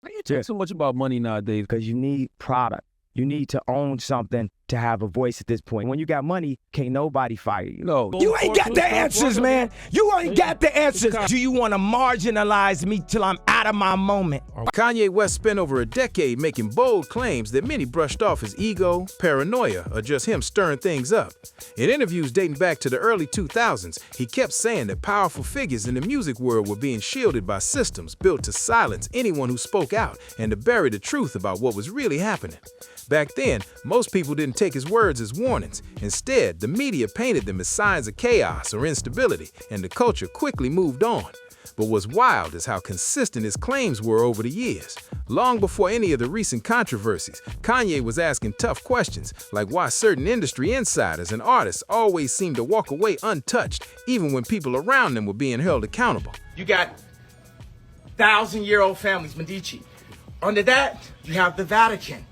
Why do you talk so much about money nowadays? Because you need product. You need to own something to have a voice at this point. When you got money, can't nobody fire you. No. You ain't got the answers, man. You ain't got the answers. Do you want to marginalize me till I'm out of my moment? Kanye West spent over a decade making bold claims that many brushed off as ego, paranoia, or just him stirring things up. In interviews dating back to the early 2000s, he kept saying that powerful figures in the music world were being shielded by systems built to silence anyone who spoke out and to bury the truth about what was really happening. Back then, most people didn't take his words as warnings. Instead, the media painted them as signs of chaos or instability, and the culture quickly moved on. But what's wild is how consistent his claims were over the years. Long before any of the recent controversies, Kanye was asking tough questions, like why certain industry insiders and artists always seemed to walk away untouched, even when people around them were being held accountable. You got 1,000-year-old families, Medici. Under that, you have the Vatican,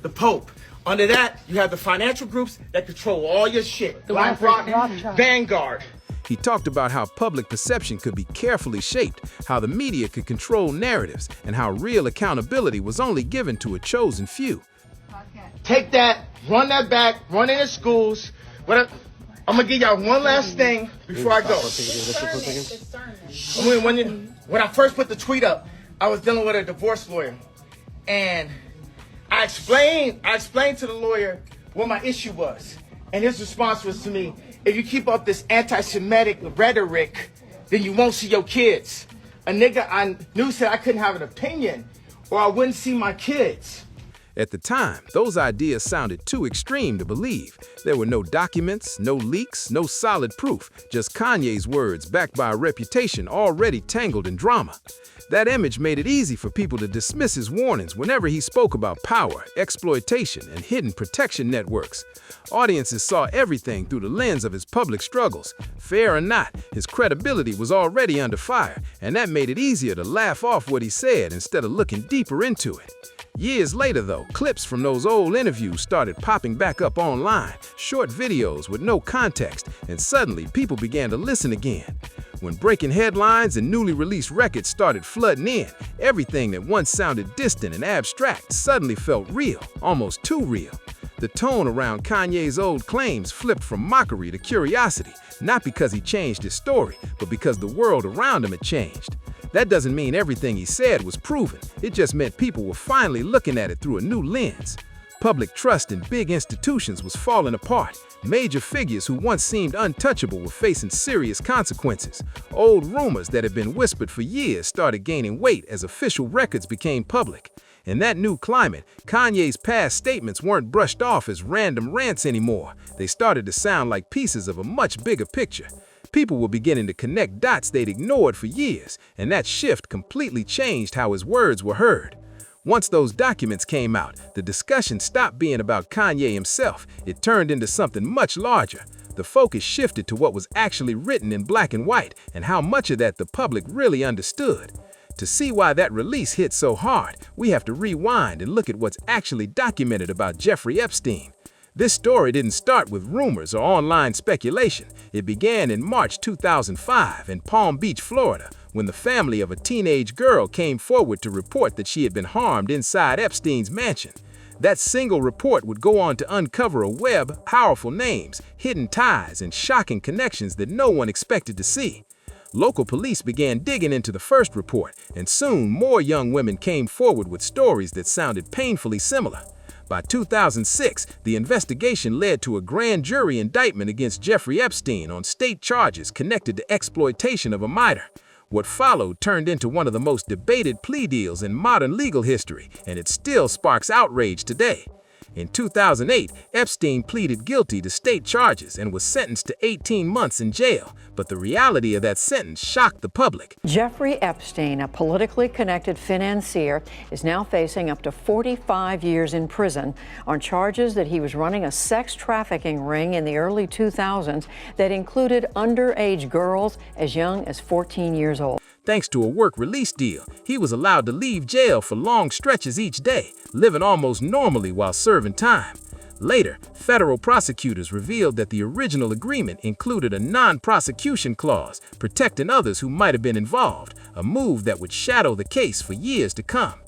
the Pope. Under that, you have the financial groups that control all your shit. BlackRock, Vanguard. He talked about how public perception could be carefully shaped, how the media could control narratives, and how real accountability was only given to a chosen few. Take that, run that back, run it in schools. I'm gonna give y'all one last thing before I go. When I first put the tweet up, I was dealing with a divorce lawyer, and I explained to the lawyer what my issue was, and his response was to me, if you keep up this anti-Semitic rhetoric, then you won't see your kids. A nigga I knew said I couldn't have an opinion, or I wouldn't see my kids. At the time, those ideas sounded too extreme to believe. There were no documents, no leaks, no solid proof, just Kanye's words backed by a reputation already tangled in drama. That image made it easy for people to dismiss his warnings whenever he spoke about power, exploitation, and hidden protection networks. Audiences saw everything through the lens of his public struggles. Fair or not, his credibility was already under fire, and that made it easier to laugh off what he said instead of looking deeper into it. Years later, though, clips from those old interviews started popping back up online, short videos with no context, and suddenly people began to listen again. When breaking headlines and newly released records started flooding in, everything that once sounded distant and abstract suddenly felt real, almost too real. The tone around Kanye's old claims flipped from mockery to curiosity, not because he changed his story, but because the world around him had changed. That doesn't mean everything he said was proven. It just meant people were finally looking at it through a new lens. Public trust in big institutions was falling apart. Major figures who once seemed untouchable were facing serious consequences. Old rumors that had been whispered for years started gaining weight as official records became public. In that new climate, Kanye's past statements weren't brushed off as random rants anymore. They started to sound like pieces of a much bigger picture. People were beginning to connect dots they'd ignored for years, and that shift completely changed how his words were heard. Once those documents came out, the discussion stopped being about Kanye himself. It turned into something much larger. The focus shifted to what was actually written in black and white and how much of that the public really understood. To see why that release hit so hard, we have to rewind and look at what's actually documented about Jeffrey Epstein. This story didn't start with rumors or online speculation. It began in March 2005 in Palm Beach, Florida, when the family of a teenage girl came forward to report that she had been harmed inside Epstein's mansion. That single report would go on to uncover a web of powerful names, hidden ties, and shocking connections that no one expected to see. Local police began digging into the first report, and soon more young women came forward with stories that sounded painfully similar. By 2006, the investigation led to a grand jury indictment against Jeffrey Epstein on state charges connected to exploitation of a minor. What followed turned into one of the most debated plea deals in modern legal history, and it still sparks outrage today. In 2008, Epstein pleaded guilty to state charges and was sentenced to 18 months in jail, but the reality of that sentence shocked the public. Jeffrey Epstein, a politically connected financier, is now facing up to 45 years in prison on charges that he was running a sex trafficking ring in the early 2000s that included underage girls as young as 14 years old. Thanks to a work release deal, he was allowed to leave jail for long stretches each day, living almost normally while serving time. Later, federal prosecutors revealed that the original agreement included a non-prosecution clause protecting others who might have been involved, a move that would shadow the case for years to come.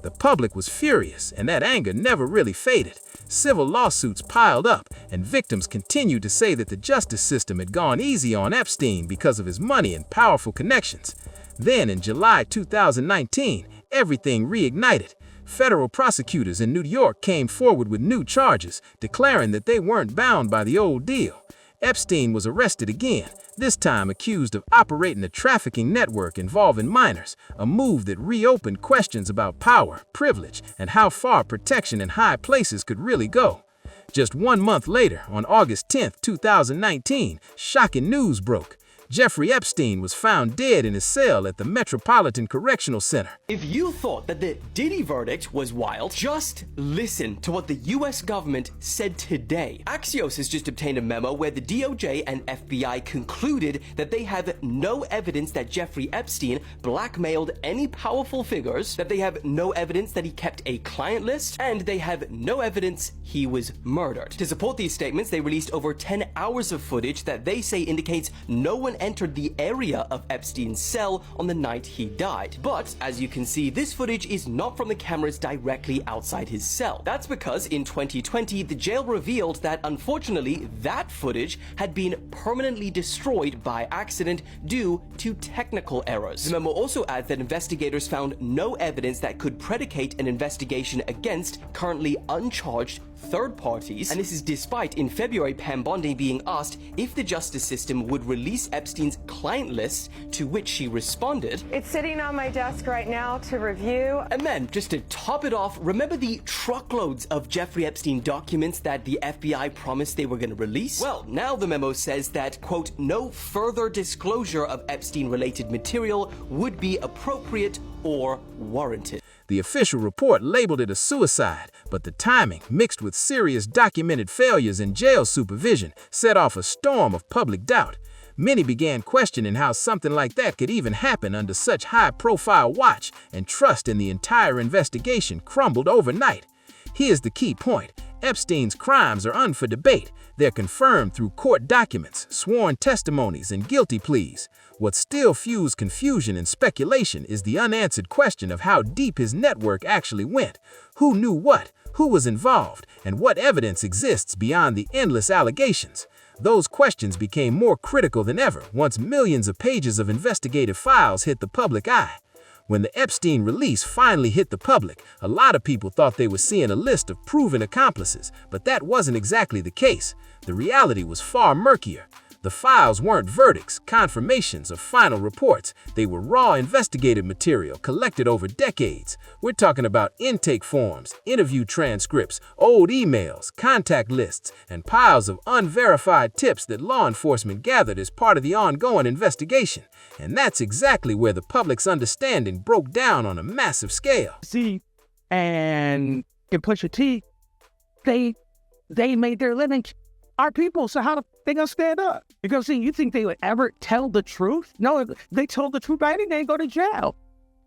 The public was furious, and that anger never really faded. Civil lawsuits piled up, and victims continued to say that the justice system had gone easy on Epstein because of his money and powerful connections. Then, in July 2019, everything reignited. Federal prosecutors in New York came forward with new charges, declaring that they weren't bound by the old deal. Epstein was arrested again, this time accused of operating a trafficking network involving minors, a move that reopened questions about power, privilege, and how far protection in high places could really go. Just 1 month later, on August 10, 2019, shocking news broke. Jeffrey Epstein was found dead in his cell at the Metropolitan Correctional Center. If you thought that the Diddy verdict was wild, just listen to what the US government said today. Axios has just obtained a memo where the DOJ and FBI concluded that they have no evidence that Jeffrey Epstein blackmailed any powerful figures, that they have no evidence that he kept a client list, and they have no evidence he was murdered. To support these statements, they released over 10 hours of footage that they say indicates no one entered the area of Epstein's cell on the night he died. But, as you can see, this footage is not from the cameras directly outside his cell. That's because in 2020, the jail revealed that, unfortunately, that footage had been permanently destroyed by accident due to technical errors. The memo also adds that investigators found no evidence that could predicate an investigation against currently uncharged third parties, and this is despite in February Pam Bondi being asked if the justice system would release Epstein's client list, to which she responded, "It's sitting on my desk right now to review." And then, just to top it off, remember the truckloads of Jeffrey Epstein documents that the FBI promised they were going to release? Well, now the memo says that, quote, no further disclosure of Epstein-related material would be appropriate or warranted. The official report labeled it a suicide, but the timing, mixed with serious documented failures in jail supervision, set off a storm of public doubt. Many began questioning how something like that could even happen under such high-profile watch, and trust in the entire investigation crumbled overnight. Here's the key point. Epstein's crimes are up for debate. They're confirmed through court documents, sworn testimonies, and guilty pleas. What still fuels confusion and speculation is the unanswered question of how deep his network actually went. Who knew what? Who was involved? And what evidence exists beyond the endless allegations? Those questions became more critical than ever once millions of pages of investigative files hit the public eye. When the Epstein release finally hit the public, a lot of people thought they were seeing a list of proven accomplices, but that wasn't exactly the case. The reality was far murkier. The files weren't verdicts, confirmations, or final reports. They were raw investigative material collected over decades. We're talking about intake forms, interview transcripts, old emails, contact lists, and piles of unverified tips that law enforcement gathered as part of the ongoing investigation. And that's exactly where the public's understanding broke down on a massive scale. See, and in Pusha T, they made their living. Our people, so how they gonna stand up? Because see, you think they would ever tell the truth? No, if they told the truth, I think they'd go to jail.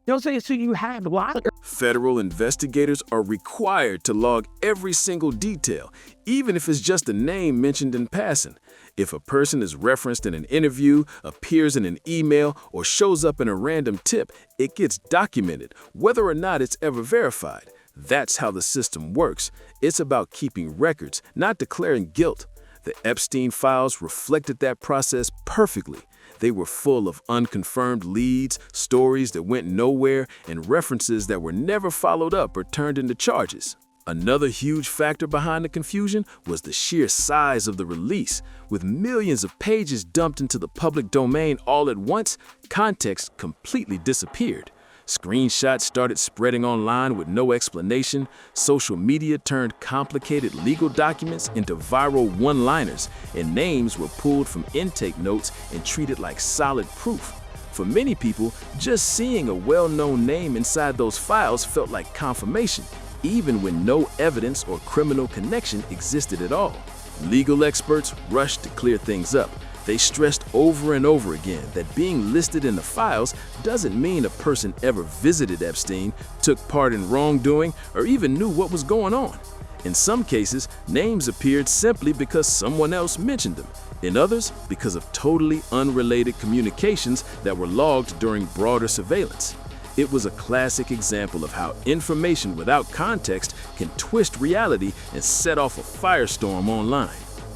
You know what I'm saying? So you have a lot. Federal investigators are required to log every single detail, even if it's just a name mentioned in passing. If a person is referenced in an interview, appears in an email, or shows up in a random tip, it gets documented, whether or not it's ever verified. That's how the system works. It's about keeping records, not declaring guilt. The Epstein files reflected that process perfectly. They were full of unconfirmed leads, stories that went nowhere, and references that were never followed up or turned into charges. Another huge factor behind the confusion was the sheer size of the release. With millions of pages dumped into the public domain all at once, context completely disappeared. Screenshots started spreading online with no explanation. Social media turned complicated legal documents into viral one-liners, and names were pulled from intake notes and treated like solid proof. For many people, just seeing a well-known name inside those files felt like confirmation, even when no evidence or criminal connection existed at all. Legal experts rushed to clear things up. They stressed over and over again that being listed in the files doesn't mean a person ever visited Epstein, took part in wrongdoing, or even knew what was going on. In some cases, names appeared simply because someone else mentioned them. In others, because of totally unrelated communications that were logged during broader surveillance. It was a classic example of how information without context can twist reality and set off a firestorm online.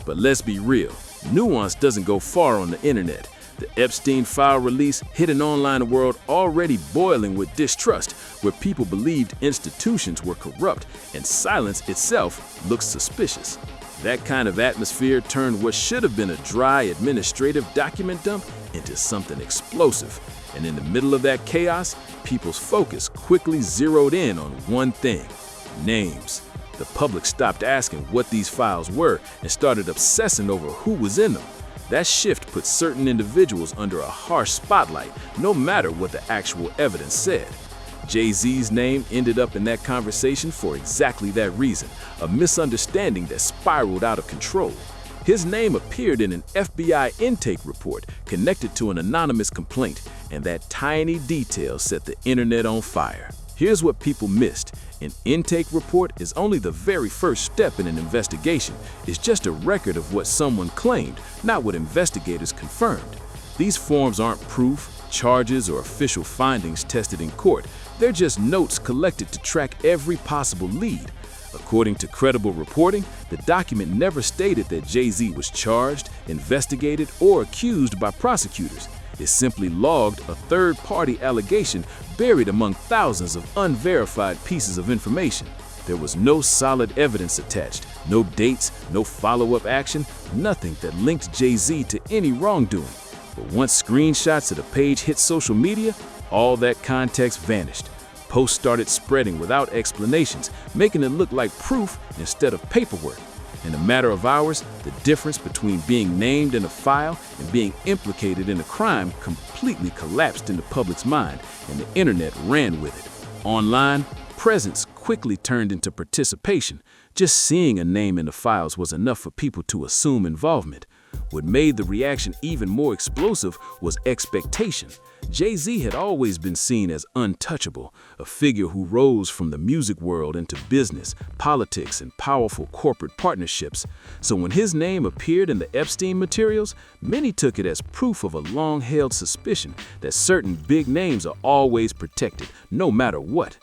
But let's be real, nuance doesn't go far on the internet. The Epstein file release hit an online world already boiling with distrust, where people believed institutions were corrupt and silence itself looked suspicious. That kind of atmosphere turned what should have been a dry administrative document dump into something explosive. And in the middle of that chaos, people's focus quickly zeroed in on one thing: names. The public stopped asking what these files were and started obsessing over who was in them. That shift put certain individuals under a harsh spotlight, no matter what the actual evidence said. Jay-Z's name ended up in that conversation for exactly that reason, a misunderstanding that spiraled out of control. His name appeared in an FBI intake report connected to an anonymous complaint, and that tiny detail set the internet on fire. Here's what people missed. An intake report is only the very first step in an investigation. It's just a record of what someone claimed, not what investigators confirmed. These forms aren't proof, charges, or official findings tested in court. They're just notes collected to track every possible lead. According to credible reporting, the document never stated that Jay-Z was charged, investigated, or accused by prosecutors. It simply logged a third-party allegation buried among thousands of unverified pieces of information. There was no solid evidence attached, no dates, no follow-up action, nothing that linked Jay-Z to any wrongdoing. But once screenshots of the page hit social media, all that context vanished. Posts started spreading without explanations, making it look like proof instead of paperwork. In a matter of hours, the difference between being named in a file and being implicated in a crime completely collapsed in the public's mind, and the internet ran with it. Online, presence quickly turned into participation. Just seeing a name in the files was enough for people to assume involvement. What made the reaction even more explosive was expectation. Jay-Z had always been seen as untouchable, a figure who rose from the music world into business, politics, and powerful corporate partnerships. So when his name appeared in the Epstein materials, many took it as proof of a long-held suspicion that certain big names are always protected, no matter what.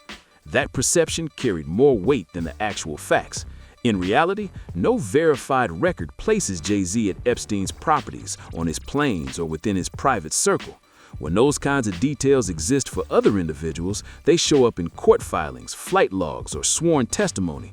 That perception carried more weight than the actual facts. In reality, no verified record places Jay-Z at Epstein's properties, on his planes, or within his private circle. When those kinds of details exist for other individuals, they show up in court filings, flight logs, or sworn testimony,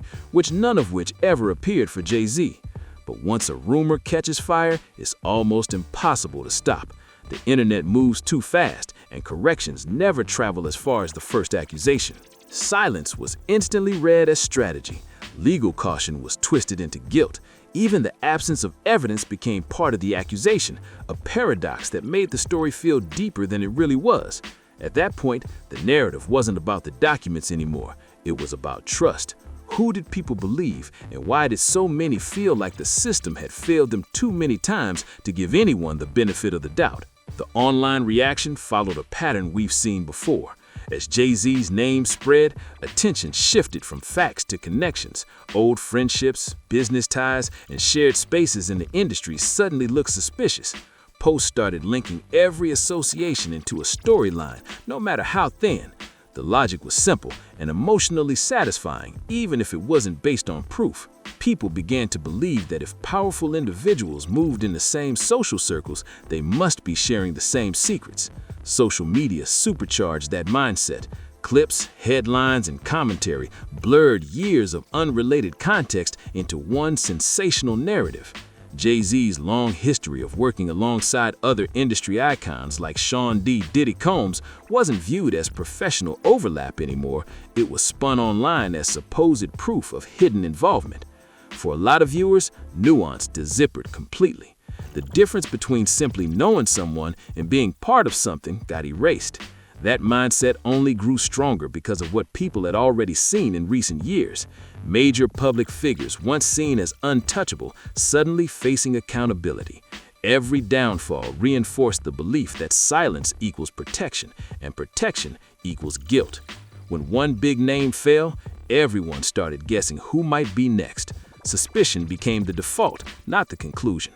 none of which ever appeared for Jay-Z. But once a rumor catches fire, it's almost impossible to stop. The internet moves too fast, and corrections never travel as far as the first accusation. Silence was instantly read as strategy. Legal caution was twisted into guilt. Even the absence of evidence became part of the accusation, a paradox that made the story feel deeper than it really was. At that point, the narrative wasn't about the documents anymore. It was about trust. Who did people believe, and why did so many feel like the system had failed them too many times to give anyone the benefit of the doubt? The online reaction followed a pattern we've seen before. As Jay-Z's name spread, attention shifted from facts to connections. Old friendships, business ties, and shared spaces in the industry suddenly looked suspicious. Posts started linking every association into a storyline, no matter how thin. The logic was simple and emotionally satisfying, even if it wasn't based on proof. People began to believe that if powerful individuals moved in the same social circles, they must be sharing the same secrets. Social media supercharged that mindset. Clips, headlines, and commentary blurred years of unrelated context into one sensational narrative. Jay-Z's long history of working alongside other industry icons like Sean Diddy Combs wasn't viewed as professional overlap anymore. It was spun online as supposed proof of hidden involvement. For a lot of viewers, nuance disappeared completely. The difference between simply knowing someone and being part of something got erased. That mindset only grew stronger because of what people had already seen in recent years. Major public figures, once seen as untouchable, suddenly facing accountability. Every downfall reinforced the belief that silence equals protection, and protection equals guilt. When one big name fell, everyone started guessing who might be next. Suspicion became the default, not the conclusion.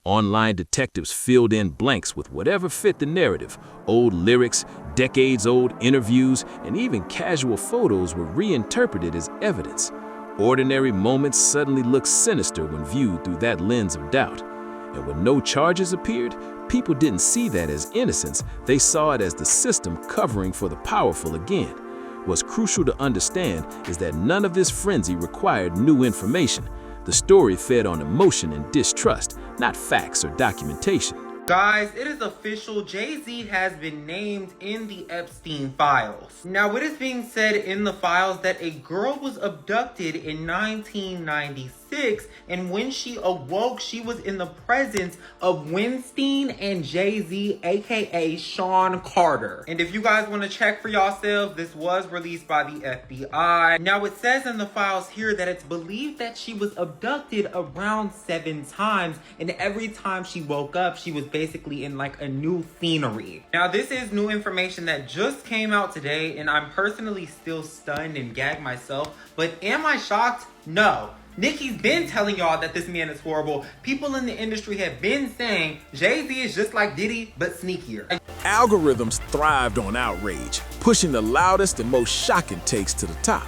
Online detectives filled in blanks with whatever fit the narrative: old lyrics, Decades-old interviews and even casual photos were reinterpreted as evidence. Ordinary moments suddenly looked sinister when viewed through that lens of doubt. And when no charges appeared, people didn't see that as innocence, they saw it as the system covering for the powerful again. What's crucial to understand is that none of this frenzy required new information. The story fed on emotion and distrust, not facts or documentation. Guys, it is official. Jay-Z has been named in the Epstein files. Now, it is being said in the files that a girl was abducted in 1996, and when she awoke, she was in the presence of Weinstein and Jay-Z, aka Sean Carter. And if you guys want to check for yourselves, this was released by the FBI. Now, it says in the files here that it's believed that she was abducted around 7 times, and every time she woke up, she was basically in like a new scenery. Now, this is new information that just came out today, and I'm personally still stunned and gagged myself, but am I shocked? No. Nicki's been telling y'all that this man is horrible. People in the industry have been saying Jay-Z is just like Diddy, but sneakier. Algorithms thrived on outrage, pushing the loudest and most shocking takes to the top.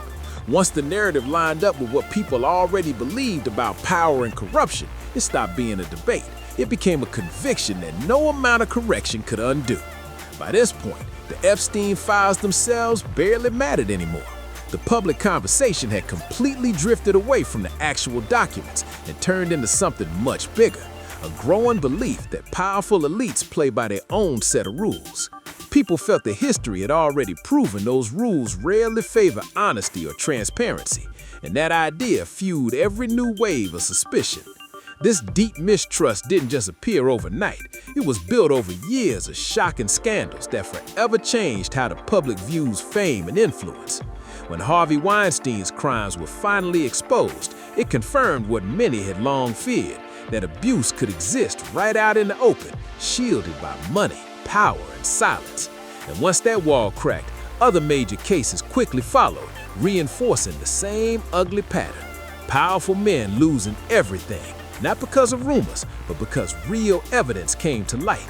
Once the narrative lined up with what people already believed about power and corruption, it stopped being a debate. It became a conviction that no amount of correction could undo. By this point, the Epstein files themselves barely mattered anymore. The public conversation had completely drifted away from the actual documents and turned into something much bigger, a growing belief that powerful elites play by their own set of rules. People felt that history had already proven those rules rarely favor honesty or transparency, and that idea fueled every new wave of suspicion. This deep mistrust didn't just appear overnight. It was built over years of shocking scandals that forever changed how the public views fame and influence. When Harvey Weinstein's crimes were finally exposed, it confirmed what many had long feared, that abuse could exist right out in the open, shielded by money, power, and silence. And once that wall cracked, other major cases quickly followed, reinforcing the same ugly pattern. Powerful men losing everything. Not because of rumors, but because real evidence came to light.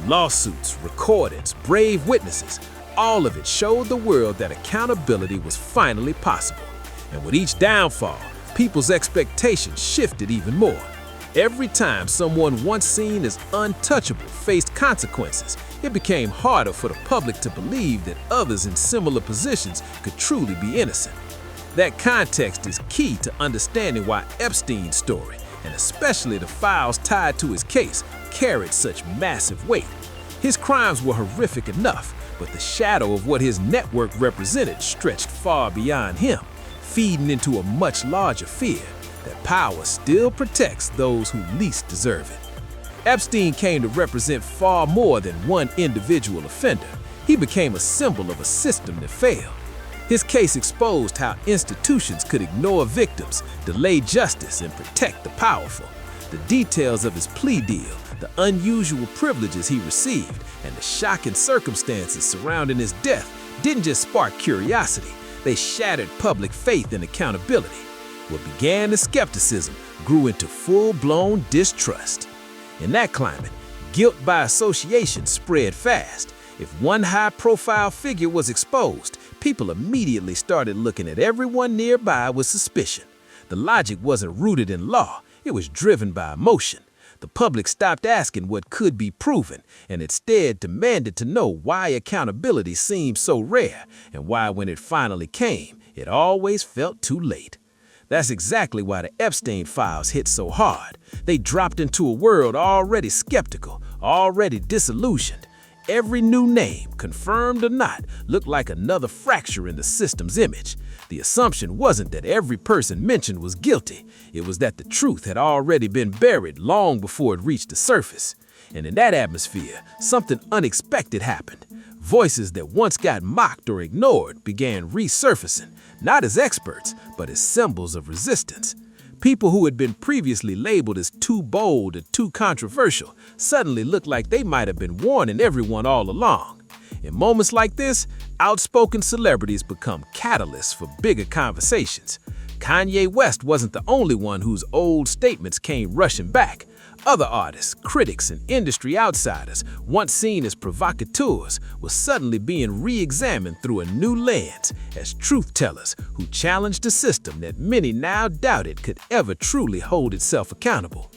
Lawsuits, recordings, brave witnesses, all of it showed the world that accountability was finally possible. And with each downfall, people's expectations shifted even more. Every time someone once seen as untouchable faced consequences, it became harder for the public to believe that others in similar positions could truly be innocent. That context is key to understanding why Epstein's story, and especially the files tied to his case, carried such massive weight. His crimes were horrific enough, but the shadow of what his network represented stretched far beyond him, feeding into a much larger fear that power still protects those who least deserve it. Epstein came to represent far more than one individual offender. He became a symbol of a system that failed. His case exposed how institutions could ignore victims, delay justice, and protect the powerful. The details of his plea deal, the unusual privileges he received, and the shocking circumstances surrounding his death didn't just spark curiosity, they shattered public faith and accountability. What began as skepticism grew into full-blown distrust. In that climate, guilt by association spread fast. If one high-profile figure was exposed, people immediately started looking at everyone nearby with suspicion. The logic wasn't rooted in law, it was driven by emotion. The public stopped asking what could be proven and instead demanded to know why accountability seemed so rare and why when it finally came, it always felt too late. That's exactly why the Epstein files hit so hard. They dropped into a world already skeptical, already disillusioned. Every new name, confirmed or not, looked like another fracture in the system's image. The assumption wasn't that every person mentioned was guilty. It was that the truth had already been buried long before it reached the surface. And in that atmosphere, something unexpected happened. Voices that once got mocked or ignored began resurfacing, not as experts, but as symbols of resistance. People who had been previously labeled as too bold and too controversial suddenly looked like they might have been warning everyone all along. In moments like this, outspoken celebrities become catalysts for bigger conversations. Kanye West wasn't the only one whose old statements came rushing back. Other artists, critics, and industry outsiders, once seen as provocateurs, were suddenly being re-examined through a new lens as truth-tellers who challenged a system that many now doubted could ever truly hold itself accountable.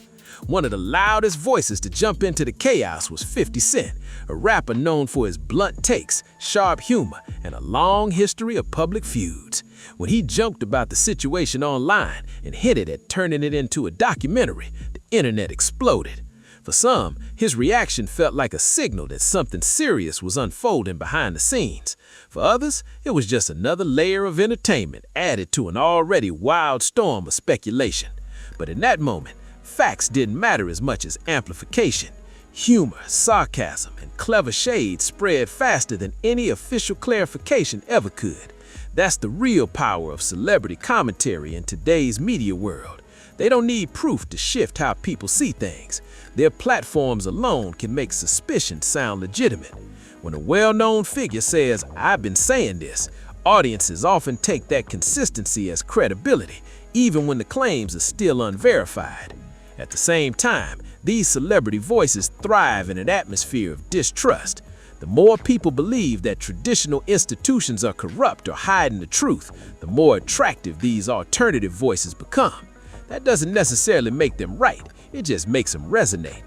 One of the loudest voices to jump into the chaos was 50 Cent, a rapper known for his blunt takes, sharp humor, and a long history of public feuds. When he joked about the situation online and hinted at turning it into a documentary, the internet exploded. For some, his reaction felt like a signal that something serious was unfolding behind the scenes. For others, it was just another layer of entertainment added to an already wild storm of speculation. But in that moment, facts didn't matter as much as amplification. Humor, sarcasm, and clever shades spread faster than any official clarification ever could. That's the real power of celebrity commentary in today's media world. They don't need proof to shift how people see things. Their platforms alone can make suspicion sound legitimate. When a well-known figure says, "I've been saying this," audiences often take that consistency as credibility, even when the claims are still unverified. At the same time, these celebrity voices thrive in an atmosphere of distrust. The more people believe that traditional institutions are corrupt or hiding the truth, the more attractive these alternative voices become. That doesn't necessarily make them right, it just makes them resonate.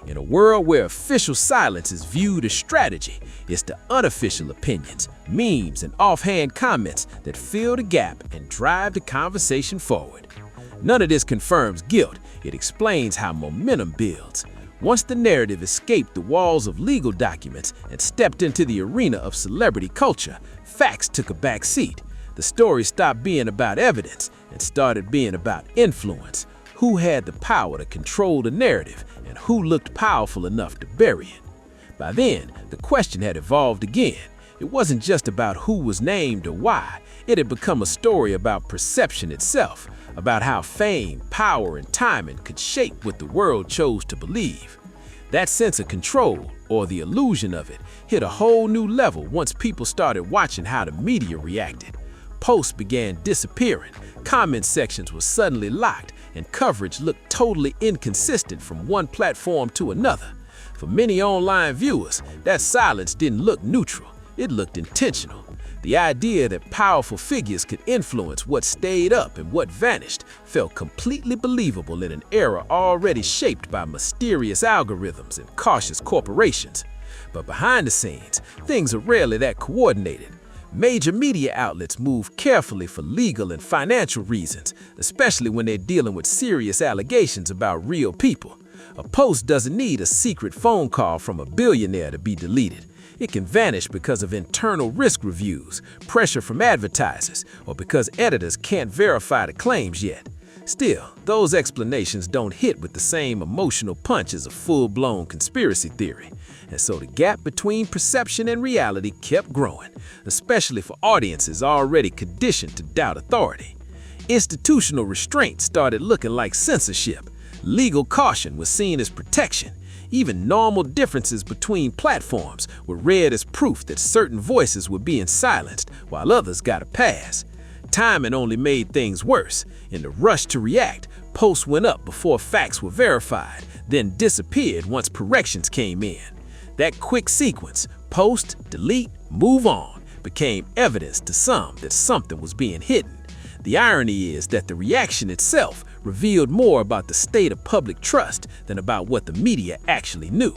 In a world where official silence is viewed as strategy, it's the unofficial opinions, memes, and offhand comments that fill the gap and drive the conversation forward. None of this confirms guilt, it explains how momentum builds. Once the narrative escaped the walls of legal documents and stepped into the arena of celebrity culture, facts took a back seat. The story stopped being about evidence and started being about influence. Who had the power to control the narrative and who looked powerful enough to bury it? By then, the question had evolved again. It wasn't just about who was named or why. It had become a story about perception itself, about how fame, power, and timing could shape what the world chose to believe. That sense of control, or the illusion of it, hit a whole new level once people started watching how the media reacted. Posts began disappearing, comment sections were suddenly locked, and coverage looked totally inconsistent from one platform to another. For many online viewers, that silence didn't look neutral, it looked intentional. The idea that powerful figures could influence what stayed up and what vanished felt completely believable in an era already shaped by mysterious algorithms and cautious corporations. But behind the scenes, things are rarely that coordinated. Major media outlets move carefully for legal and financial reasons, especially when they're dealing with serious allegations about real people. A post doesn't need a secret phone call from a billionaire to be deleted. It can vanish because of internal risk reviews, pressure from advertisers, or because editors can't verify the claims yet. Still, those explanations don't hit with the same emotional punch as a full-blown conspiracy theory. And so the gap between perception and reality kept growing, especially for audiences already conditioned to doubt authority. Institutional restraint started looking like censorship. Legal caution was seen as protection. Even normal differences between platforms were read as proof that certain voices were being silenced while others got a pass. Timing only made things worse. In the rush to react, posts went up before facts were verified, then disappeared once corrections came in. That quick sequence, post, delete, move on, became evidence to some that something was being hidden. The irony is that the reaction itself revealed more about the state of public trust than about what the media actually knew.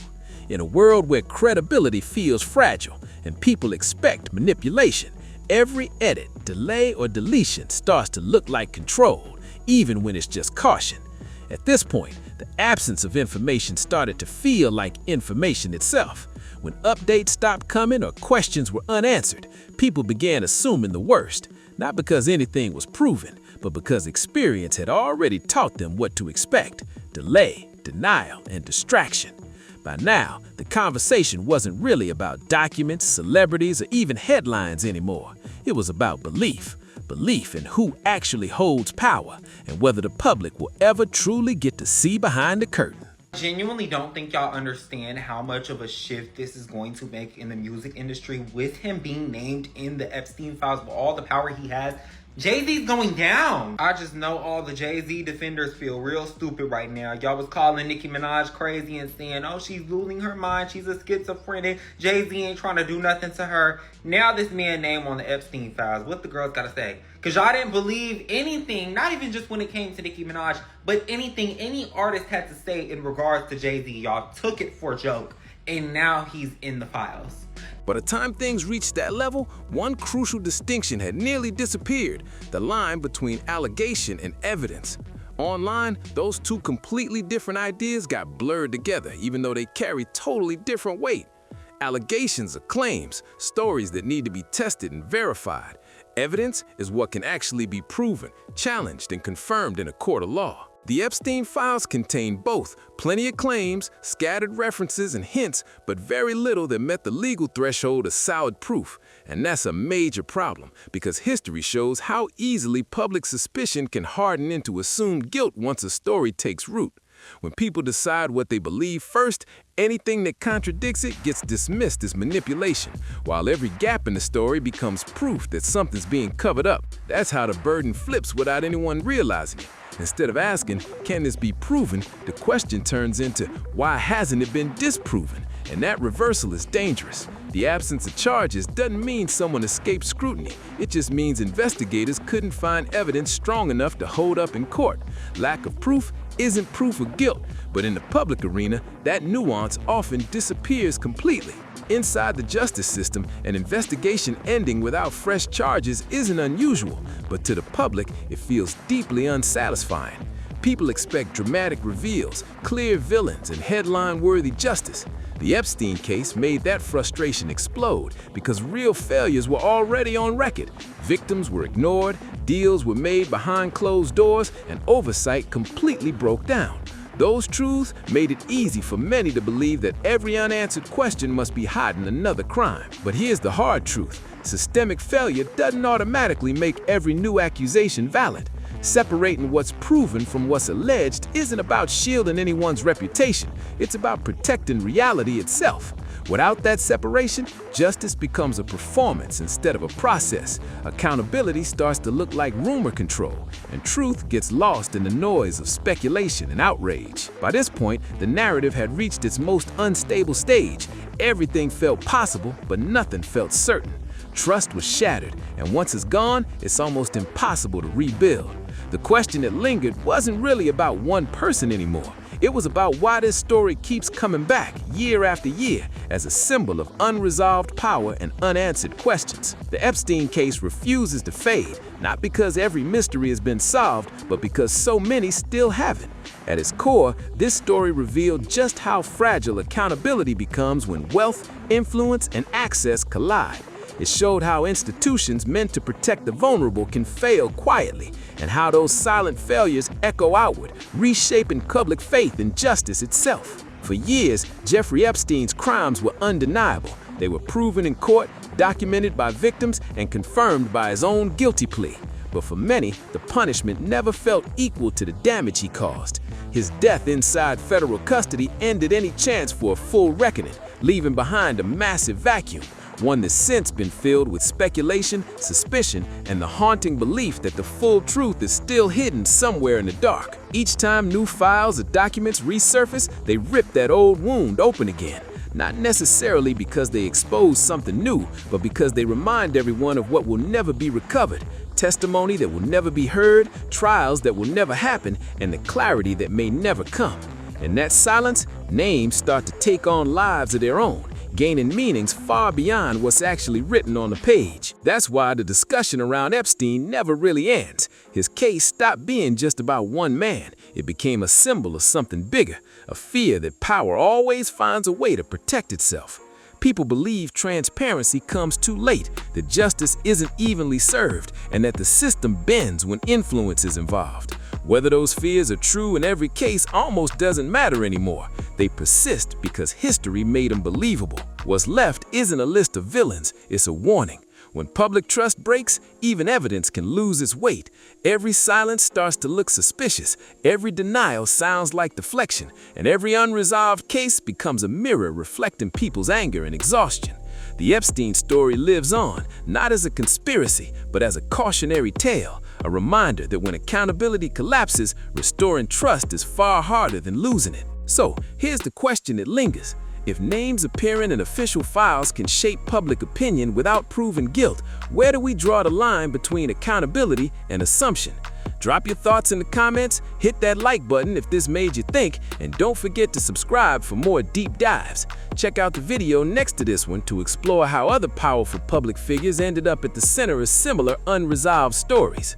In a world where credibility feels fragile and people expect manipulation, every edit, delay, or deletion starts to look like control, even when it's just caution. At this point, the absence of information started to feel like information itself. When updates stopped coming or questions were unanswered, people began assuming the worst, not because anything was proven, but because experience had already taught them what to expect: delay, denial, and distraction. By now, the conversation wasn't really about documents, celebrities, or even headlines anymore. It was about belief. Belief in who actually holds power and whether the public will ever truly get to see behind the curtain. Genuinely don't think y'all understand how much of a shift this is going to make in the music industry with him being named in the Epstein files with all the power he has. Jay-Z's going down. I just know all the Jay-Z defenders feel real stupid right now. Y'all was calling Nicki Minaj crazy and saying, oh, she's losing her mind. She's a schizophrenic. Jay-Z ain't trying to do nothing to her. Now this man name on the Epstein files. What the girls gotta say? Because y'all didn't believe anything, not even just when it came to Nicki Minaj, but anything any artist had to say in regards to Jay-Z. Y'all took it for a joke. And now he's in the files. By the time things reached that level, one crucial distinction had nearly disappeared: the line between allegation and evidence. Online, those two completely different ideas got blurred together, even though they carry totally different weight. Allegations are claims, stories that need to be tested and verified. Evidence is what can actually be proven, challenged, and confirmed in a court of law. The Epstein files contain both: plenty of claims, scattered references and hints, but very little that met the legal threshold of solid proof. And that's a major problem, because history shows how easily public suspicion can harden into assumed guilt once a story takes root. When people decide what they believe first, anything that contradicts it gets dismissed as manipulation, while every gap in the story becomes proof that something's being covered up. That's how the burden flips without anyone realizing it. Instead of asking, can this be proven, the question turns into, why hasn't it been disproven? And that reversal is dangerous. The absence of charges doesn't mean someone escaped scrutiny. It just means investigators couldn't find evidence strong enough to hold up in court. Lack of proof isn't proof of guilt, but in the public arena, that nuance often disappears completely. Inside the justice system, an investigation ending without fresh charges isn't unusual, but to the public, it feels deeply unsatisfying. People expect dramatic reveals, clear villains, and headline-worthy justice. The Epstein case made that frustration explode because real failures were already on record. Victims were ignored, deals were made behind closed doors, and oversight completely broke down. Those truths made it easy for many to believe that every unanswered question must be hiding another crime. But here's the hard truth: systemic failure doesn't automatically make every new accusation valid. Separating what's proven from what's alleged isn't about shielding anyone's reputation, it's about protecting reality itself. Without that separation, justice becomes a performance instead of a process. Accountability starts to look like rumor control, and truth gets lost in the noise of speculation and outrage. By this point, the narrative had reached its most unstable stage. Everything felt possible, but nothing felt certain. Trust was shattered, and once it's gone, it's almost impossible to rebuild. The question that lingered wasn't really about one person anymore. It was about why this story keeps coming back year after year as a symbol of unresolved power and unanswered questions. The Epstein case refuses to fade, not because every mystery has been solved, but because so many still haven't. At its core, this story revealed just how fragile accountability becomes when wealth, influence, and access collide. It showed how institutions meant to protect the vulnerable can fail quietly, and how those silent failures echo outward, reshaping public faith in justice itself. For years, Jeffrey Epstein's crimes were undeniable. They were proven in court, documented by victims, and confirmed by his own guilty plea. But for many, the punishment never felt equal to the damage he caused. His death inside federal custody ended any chance for a full reckoning, leaving behind a massive vacuum. One that's since been filled with speculation, suspicion, and the haunting belief that the full truth is still hidden somewhere in the dark. Each time new files or documents resurface, they rip that old wound open again. Not necessarily because they expose something new, but because they remind everyone of what will never be recovered, testimony that will never be heard, trials that will never happen, and the clarity that may never come. In that silence, names start to take on lives of their own, gaining meanings far beyond what's actually written on the page. That's why the discussion around Epstein never really ends. His case stopped being just about one man. It became a symbol of something bigger, a fear that power always finds a way to protect itself. People believe transparency comes too late, that justice isn't evenly served, and that the system bends when influence is involved. Whether those fears are true in every case almost doesn't matter anymore. They persist because history made them believable. What's left isn't a list of villains, it's a warning. When public trust breaks, even evidence can lose its weight. Every silence starts to look suspicious, every denial sounds like deflection, and every unresolved case becomes a mirror reflecting people's anger and exhaustion. The Epstein story lives on, not as a conspiracy, but as a cautionary tale, a reminder that when accountability collapses, restoring trust is far harder than losing it. So, here's the question that lingers. If names appearing in official files can shape public opinion without proving guilt, where do we draw the line between accountability and assumption? Drop your thoughts in the comments, hit that like button if this made you think, and don't forget to subscribe for more deep dives. Check out the video next to this one to explore how other powerful public figures ended up at the center of similar unresolved stories.